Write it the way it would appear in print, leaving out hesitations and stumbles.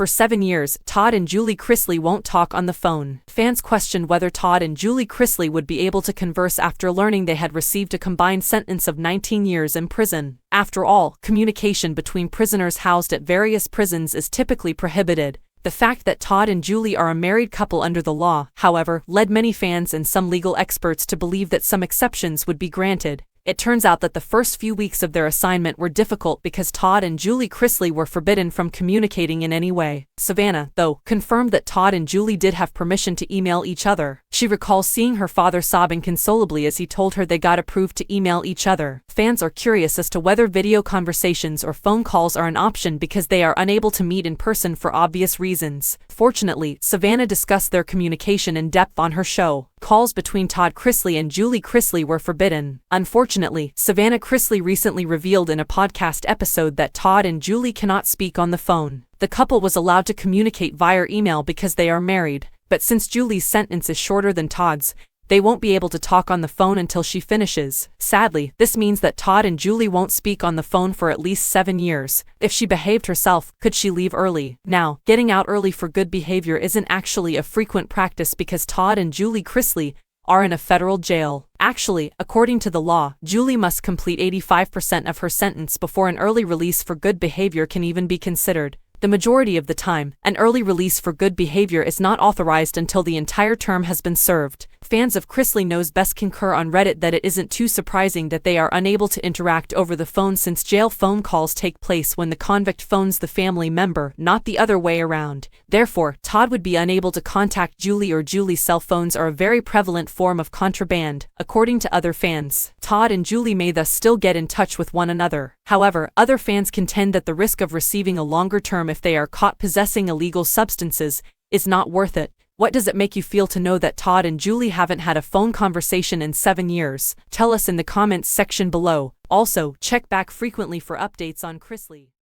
For 7 years, Todd and Julie Chrisley won't talk on the phone. Fans questioned whether Todd and Julie Chrisley would be able to converse after learning they had received a combined sentence of 19 years in prison. After all, communication between prisoners housed at various prisons is typically prohibited. The fact that Todd and Julie are a married couple under the law, however, led many fans and some legal experts to believe that some exceptions would be granted. It turns out that the first few weeks of their assignment were difficult because Todd and Julie Chrisley were forbidden from communicating in any way. Savannah, though, confirmed that Todd and Julie did have permission to email each other. She recalls seeing her father sob inconsolably as he told her they got approved to email each other. Fans are curious as to whether video conversations or phone calls are an option because they are unable to meet in person for obvious reasons. Fortunately, Savannah discussed their communication in depth on her show. Calls between Todd Chrisley and Julie Chrisley were forbidden. Unfortunately, Savannah Chrisley recently revealed in a podcast episode that Todd and Julie cannot speak on the phone. The couple was allowed to communicate via email because they are married, but since Julie's sentence is shorter than Todd's, they won't be able to talk on the phone until she finishes. Sadly, this means that Todd and Julie won't speak on the phone for at least 7 years. If she behaved herself, could she leave early? Now, getting out early for good behavior isn't actually a frequent practice because Todd and Julie Chrisley are in a federal jail. Actually, according to the law, Julie must complete 85% of her sentence before an early release for good behavior can even be considered. The majority of the time, an early release for good behavior is not authorized until the entire term has been served. Fans of Chrisley Knows Best concur on Reddit that it isn't too surprising that they are unable to interact over the phone since jail phone calls take place when the convict phones the family member, not the other way around. Therefore, Todd would be unable to contact Julie, or Julie's cell phones are a very prevalent form of contraband, according to other fans. Todd and Julie may thus still get in touch with one another. However, other fans contend that the risk of receiving a longer term if they are caught possessing illegal substances is not worth it. What does it make you feel to know that Todd and Julie haven't had a phone conversation in 7 years? Tell us in the comments section below. Also, check back frequently for updates on Chrisley.